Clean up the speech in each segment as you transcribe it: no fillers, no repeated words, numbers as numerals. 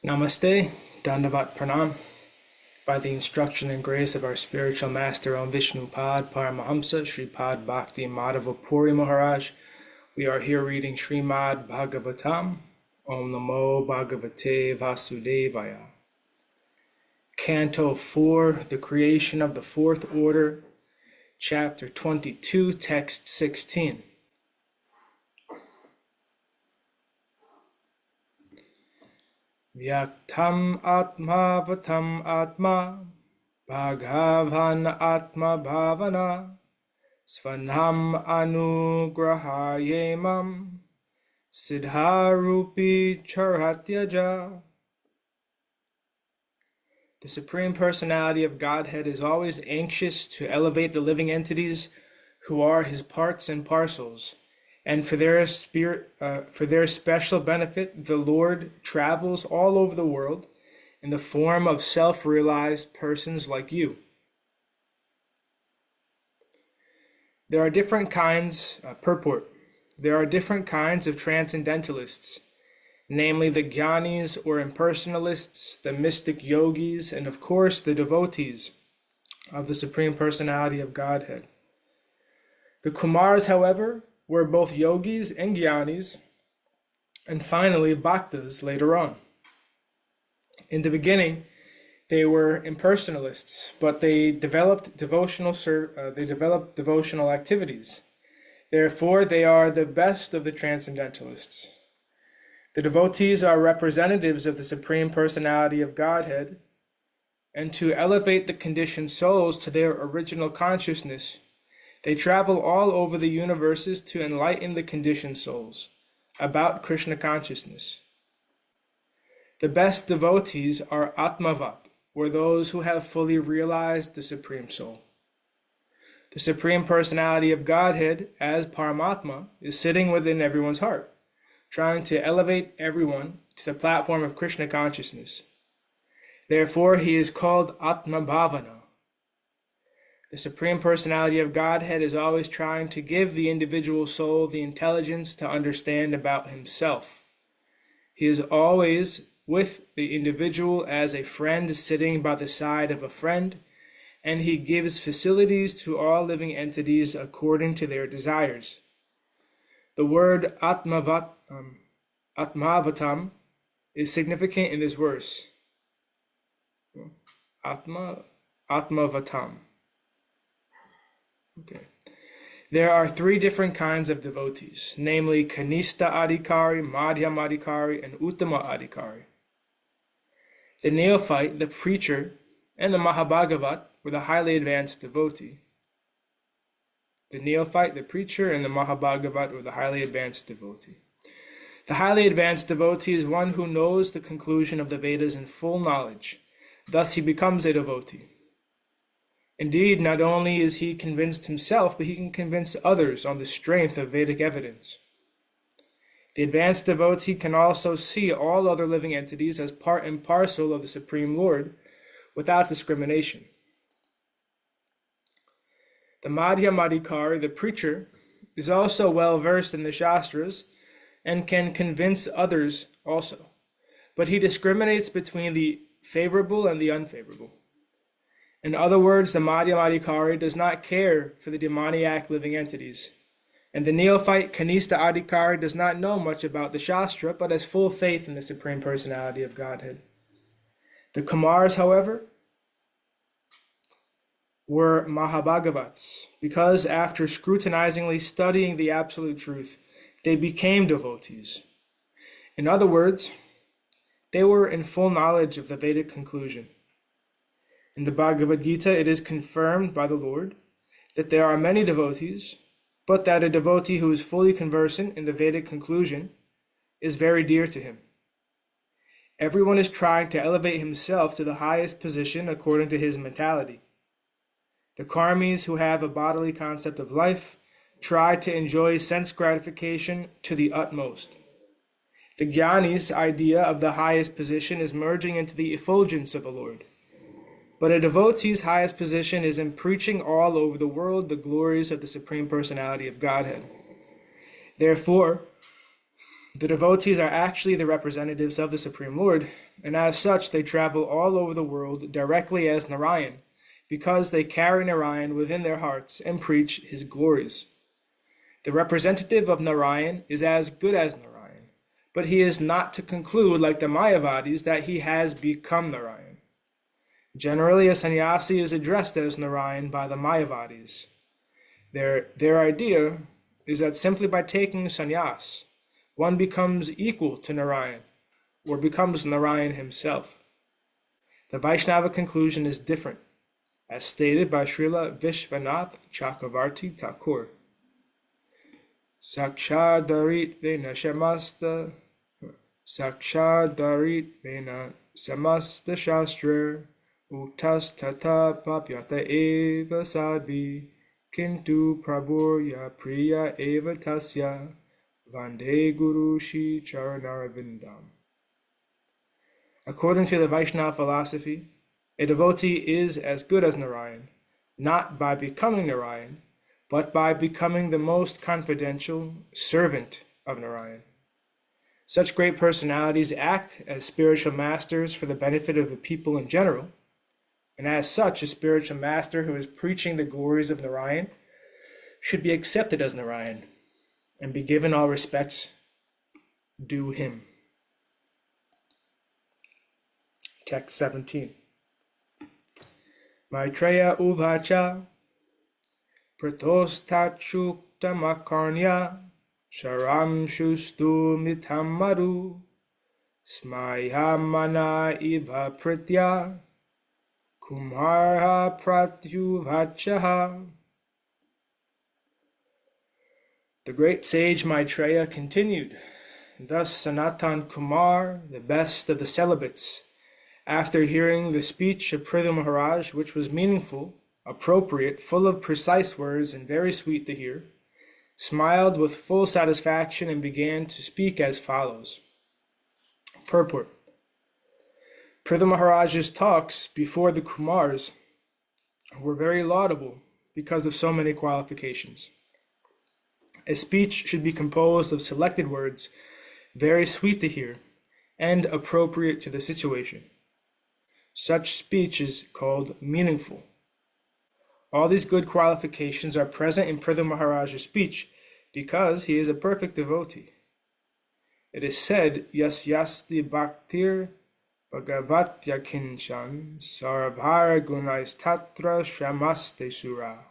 Namaste, Dandavat Pranam. By the instruction and grace of our spiritual master Om Vishnupad Paramahamsa Sripad Bhakti Madhava Puri Mahārāja, we are here reading Srimad Bhagavatam. Om Namo Bhagavate Vasudevaya. Canto 4, The Creation of the Fourth Order, Chapter 22, Text 16. Vyaktam Atma Vatam Atma Bhagavan Atma Bhavana Svanam Anugrahayemam Siddharupi Charatyaja. The Supreme Personality of Godhead is always anxious to elevate the living entities who are his parts and parcels. And for their special benefit, the Lord travels all over the world in the form of self-realized persons like you. There are different kinds, purport. There are different kinds of transcendentalists, namely the jnanis or impersonalists, the mystic yogis, and of course the devotees of the Supreme Personality of Godhead. The Kumāras, however, were both yogis and jnanis, and finally bhaktas later on. In the beginning, they were impersonalists, but they developed devotional activities. Therefore, they are the best of the transcendentalists. The devotees are representatives of the Supreme Personality of Godhead, and to elevate the conditioned souls to their original consciousness, they travel all over the universes to enlighten the conditioned souls about Krishna consciousness. The best devotees are Atmavat, or those who have fully realized the Supreme Soul. The Supreme Personality of Godhead, as Paramatma, is sitting within everyone's heart, trying to elevate everyone to the platform of Krishna consciousness. Therefore, he is called Atma Bhavana. The Supreme Personality of Godhead is always trying to give the individual soul the intelligence to understand about himself. He is always with the individual as a friend sitting by the side of a friend, and he gives facilities to all living entities according to their desires. The word Atmavatam is significant in this verse. Atmavatam. Okay. There are three different kinds of devotees, namely Kanista Adhikari, Madhyam Adhikari, and Uttama Adhikari. The neophyte, the preacher, and the Mahabhagavat were the highly advanced devotee. The neophyte, the preacher, and the Mahabhagavat were the highly advanced devotee. The highly advanced devotee is one who knows the conclusion of the Vedas in full knowledge. Thus he becomes a devotee. Indeed, not only is he convinced himself, but he can convince others on the strength of Vedic evidence. The advanced devotee can also see all other living entities as part and parcel of the Supreme Lord without discrimination. The Madhyamadikari, the preacher, is also well versed in the Shastras and can convince others also, but he discriminates between the favorable and the unfavorable. In other words, the Madhyamadikari does not care for the demoniac living entities, and the neophyte Kanista Adhikari does not know much about the Shastra, but has full faith in the Supreme Personality of Godhead. The Kumāras, however, were Mahabhagavats, because after scrutinizingly studying the absolute truth, they became devotees. In other words, they were in full knowledge of the Vedic conclusion. In the Bhagavad Gita, it is confirmed by the Lord that there are many devotees, but that a devotee who is fully conversant in the Vedic conclusion is very dear to him. Everyone is trying to elevate himself to the highest position according to his mentality. The karmis who have a bodily concept of life try to enjoy sense gratification to the utmost. The jnanis' idea of the highest position is merging into the effulgence of the Lord. But a devotee's highest position is in preaching all over the world the glories of the Supreme Personality of Godhead. Therefore, The devotees are actually the representatives of the Supreme Lord, and as such they travel all over the world directly as Narayan, because they carry Narayan within their hearts and preach his glories. The representative of Narayan is as good as Narayan, but he is not to conclude like the Mayavadis that he has become Narayan. Generally, a sannyasi is addressed as Narayan by the Mayavadis. Their idea is that simply by taking sannyas, one becomes equal to Narayan, or becomes Narayan himself. The Vaishnava conclusion is different, as stated by Srila Vishwanath Chakravarti Thakur. Sakshadarit vena shamasta, Sakshadarit vena samasta shastra, Utas tata papyata eva sadvi, Kintu prabhurya priya eva tasya, Vande Guru Shi Charanarvindam. According to the Vaishnava philosophy, a devotee is as good as Narayan, not by becoming Narayan, but by becoming the most confidential servant of Narayan. Such great personalities act as spiritual masters for the benefit of the people in general, and as such, a spiritual master who is preaching the glories of Narayan should be accepted as Narayan and be given all respects due him. Text 17. Maitreya uvacha pratostachukta sharam shustu mitamaru smayamana iva pritya kumara pratyuvachaha. The great sage Maitreya continued, thus Sanatan Kumar, the best of the celibates, after hearing the speech of Pṛthu Maharaj, which was meaningful, appropriate, full of precise words, and very sweet to hear, smiled with full satisfaction and began to speak as follows. Purport. Pṛthu Maharaj's talks before the Kumāras were very laudable because of so many qualifications. A speech should be composed of selected words, very sweet to hear, and appropriate to the situation. Such speech is called meaningful. All these good qualifications are present in Pṛthu Maharaj's speech because he is a perfect devotee. It is said, Yas yasti bhaktir Bhagavatya kinchan sarabhara gunais tatra shramaste sura.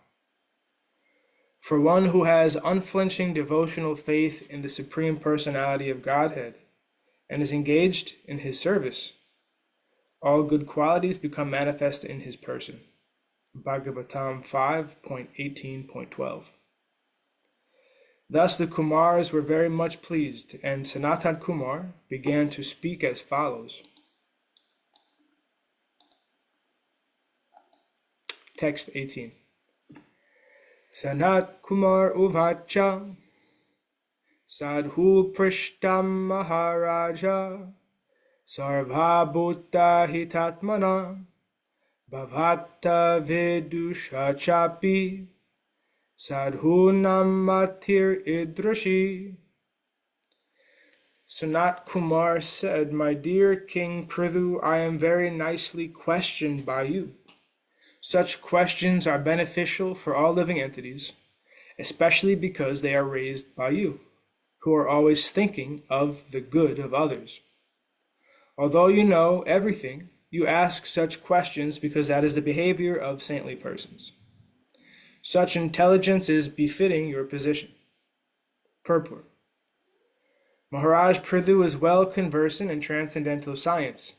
For one who has unflinching devotional faith in the Supreme Personality of Godhead and is engaged in his service, all good qualities become manifest in his person. Bhagavatam 5.18.12. Thus the Kumāras were very much pleased, and Sanatan Kumar began to speak as follows. Text 18. Sanat Kumar Uvacha Sadhu Prishtam Mahārāja Sarva Bhuta Hitatmana Bhavata Vedusha Chapi Sadhu Namatir Idrashi. Sanat Kumar said, My dear King Pṛthu, I am very nicely questioned by you. Such questions are beneficial for all living entities, especially because they are raised by you, who are always thinking of the good of others. Although you know everything, you ask such questions because that is the behavior of saintly persons. Such intelligence is befitting your position. Purport. Maharaj Pṛthu is well conversant in transcendental science,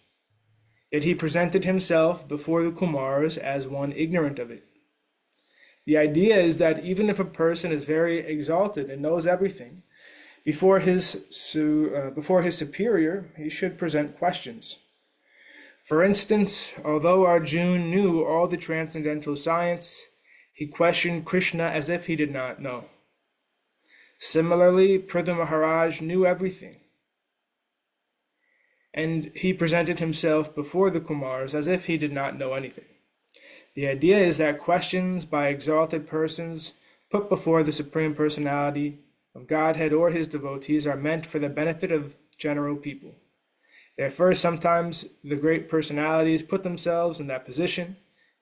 yet he presented himself before the Kumāras as one ignorant of it. The idea is that even if a person is very exalted and knows everything, before his superior, he should present questions. For instance, although Arjuna knew all the transcendental science, he questioned Krishna as if he did not know. Similarly, Pṛthu Maharaj knew everything, and he presented himself before the Kumāras as if he did not know anything. The idea is that questions by exalted persons put before the Supreme Personality of Godhead or his devotees are meant for the benefit of general people. Therefore, sometimes the great personalities put themselves in that position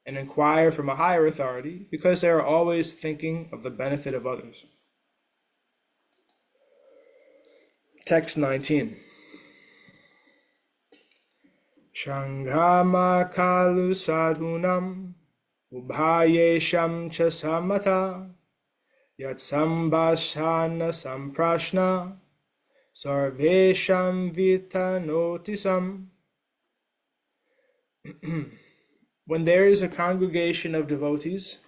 and inquire from a higher authority because they are always thinking of the benefit of others. Text 19. Shanghama kalu sadhunam ubhayesham cha samata yat sambhashana samprashna sarvesham vitanotisam. When there is a congregation of devotees,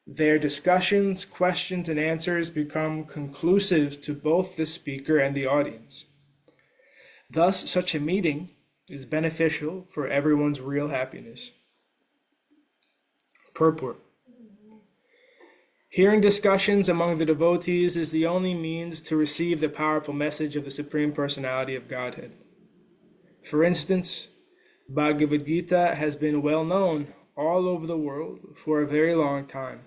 their discussions, questions, and answers become conclusive to both the speaker and the audience. Thus, such a meeting is beneficial for everyone's real happiness. Purport. Hearing discussions among the devotees is the only means to receive the powerful message of the Supreme Personality of Godhead. For instance, Bhagavad Gita has been well known all over the world for a very long time,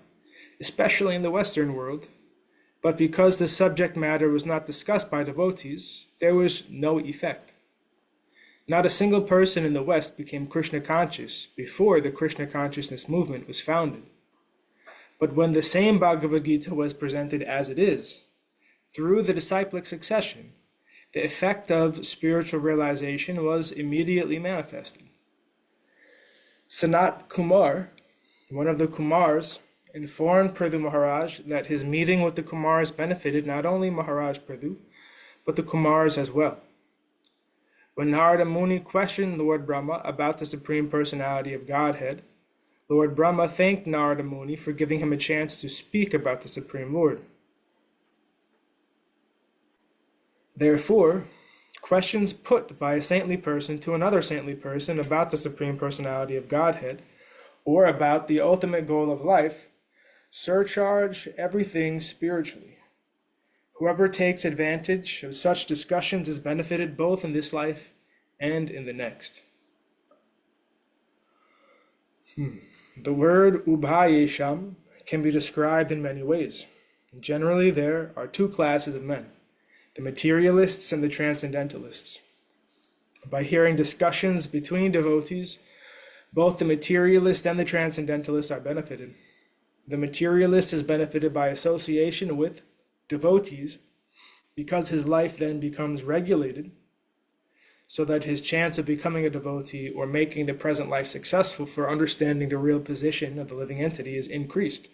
especially in the Western world, but because the subject matter was not discussed by devotees, there was no effect. Not a single person in the West became Krishna conscious before the Krishna consciousness movement was founded. But when the same Bhagavad Gita was presented as it is, through the disciplic succession, the effect of spiritual realization was immediately manifested. Sanat Kumar, one of the Kumāras, informed Pṛthu Maharaj that his meeting with the Kumāras benefited not only Maharaj Pṛthu, but the Kumāras as well. When Narada Muni questioned Lord Brahma about the Supreme Personality of Godhead, Lord Brahma thanked Narada Muni for giving him a chance to speak about the Supreme Lord. Therefore, questions put by a saintly person to another saintly person about the Supreme Personality of Godhead, or about the ultimate goal of life, surcharge everything spiritually. Whoever takes advantage of such discussions is benefited both in this life and in the next. The word ubhayesham can be described in many ways. Generally, there are two classes of men, the materialists and the transcendentalists. By hearing discussions between devotees, both the materialist and the transcendentalist are benefited. The materialist is benefited by association with devotees because his life then becomes regulated so that his chance of becoming a devotee or making the present life successful for understanding the real position of the living entity is increased.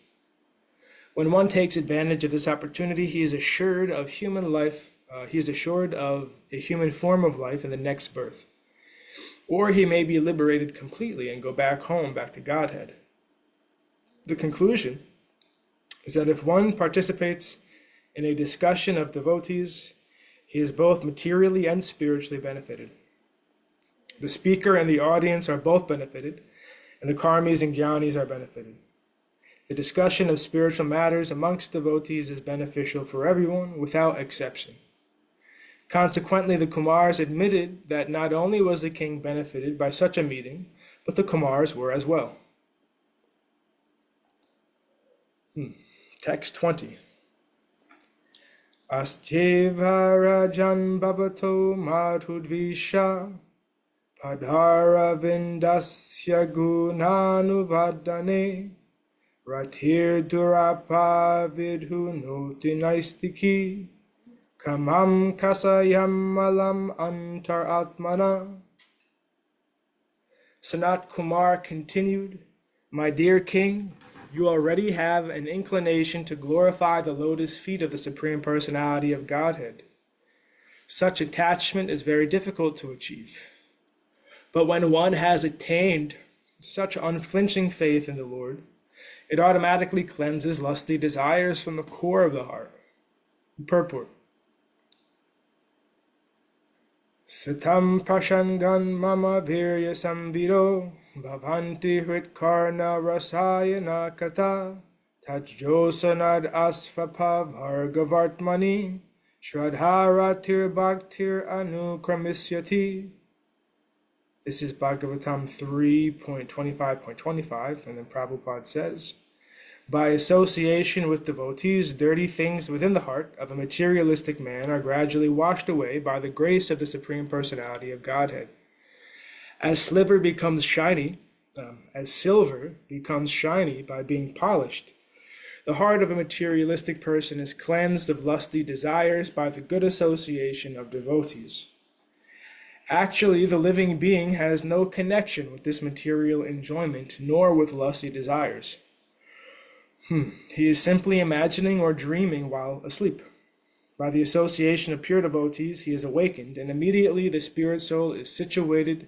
When one takes advantage of this opportunity, he is assured of human life. He is assured of a human form of life in the next birth. Or he may be liberated completely and go back home, back to Godhead. The conclusion is that if one participates in a discussion of devotees, he is both materially and spiritually benefited. The speaker and the audience are both benefited, and the karmis and jnanis are benefited. The discussion of spiritual matters amongst devotees is beneficial for everyone without exception. Consequently, the Kumāras admitted that not only was the king benefited by such a meeting, but the Kumāras were as well. Text 20. Asjeva rajan bhavato madhudvisha padhara vindasya gunanuvadane ratir durapa vidhu noti naistiki kamam kasayam malam antar atmana. Sanat Kumar continued, "My dear king, you already have an inclination to glorify the lotus feet of the Supreme Personality of Godhead. Such attachment is very difficult to achieve. But when one has attained such unflinching faith in the Lord, it automatically cleanses lusty desires from the core of the heart." Purport. Sitam prashangan mama virya samviro bhavanti hritkarna rasayana kata tajjosanad asvapa bhargavartmani shradharatir bhaktir anukramisyati. This is Bhagavatam 3.25.25, and then Prabhupada says, By association with devotees, dirty things within the heart of a materialistic man are gradually washed away by the grace of the Supreme Personality of Godhead. As silver becomes shiny by being polished, the heart of a materialistic person is cleansed of lusty desires by the good association of devotees. Actually, the living being has no connection with this material enjoyment, nor with lusty desires. He is simply imagining or dreaming while asleep. By the association of pure devotees, he is awakened, and immediately the spirit soul is situated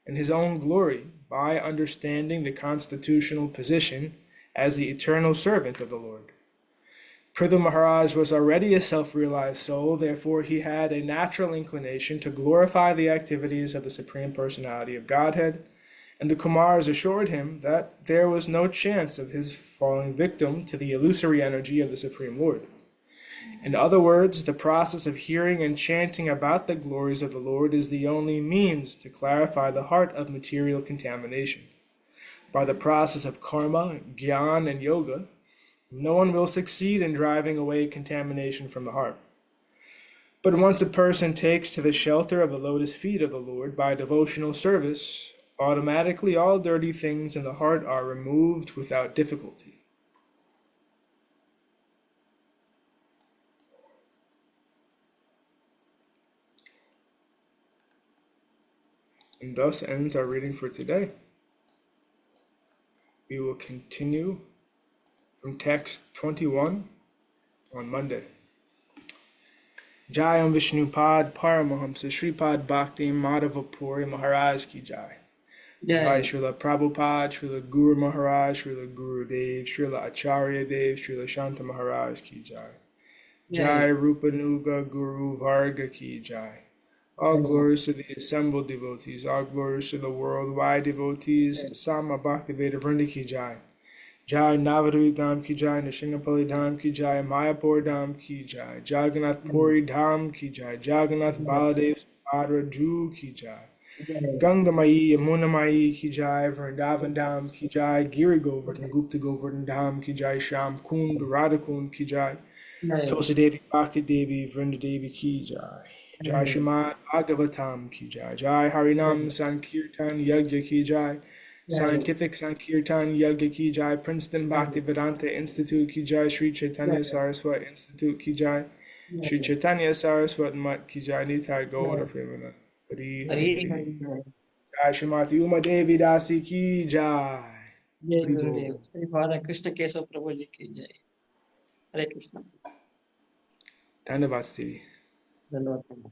in his own glory by understanding the constitutional position as the eternal servant of the Lord. Pṛthu Maharaj was already a self-realized soul, therefore he had a natural inclination to glorify the activities of the Supreme Personality of Godhead, and the Kumāras assured him that there was no chance of his falling victim to the illusory energy of the Supreme Lord. In other words, the process of hearing and chanting about the glories of the Lord is the only means to clarify the heart of material contamination. By the process of karma, jnana, and yoga, no one will succeed in driving away contamination from the heart. But once a person takes to the shelter of the lotus feet of the Lord by devotional service, automatically all dirty things in the heart are removed without difficulty. And thus ends our reading for today. We will continue from text 21 on Monday. Jai Vishnupad Paramahamsa Sripad Bhakti Madhava Puri Mahārāja ki Jai. Jai Srila Prabhupada, Srila Guru Maharaj, Srila Guru Dev, Srila Acharya Dev, Srila Shanta Maharaj ki Jai. Jai Rupanuga Guru Varga ki Jai. All glories to the assembled devotees, all glories to the worldwide devotees, Sama Bhaktivedanta Vrinda ki Jai. Jai Navadvip Dham ki Jai, Nrsimhapali Dham ki Jai, Mayapur Dham ki Jai, Jagannath Puri Dham ki Jai, Jagannath Baladev Subhadra Ju ki Jai, Ganga Mai Yamuna Mai ki Jai, Vrindavan Dham ki Jai, Giri Govardhan Gupta Govardhan Dham ki Jai, Sham Kund Radha Kund ki Jai, Tulsi Devi Bhakti Devi Vrinda Devi ki Jai. Jai Srimad Bhagavatam ki Jai, Jai Harinam Sankirtan Yagya ki Jai, Scientific Sankirtan Yagya ki Jai, Princeton Bhaktivedanta Institute ki Jai, Sri Chaitanya Saraswat Institute ki Jai, Sri Chaitanya Saraswat Mat ki Jai, Nitai Gaura Premana. Hare Hare. Jai Srimati Uma Devi Dasi ki Jai. जय गुरुदेव श्री राधा कृष्ण केशव प्रभु जी की जय। हरे Krishna. Dhanavad Stevie. धन्यवाद।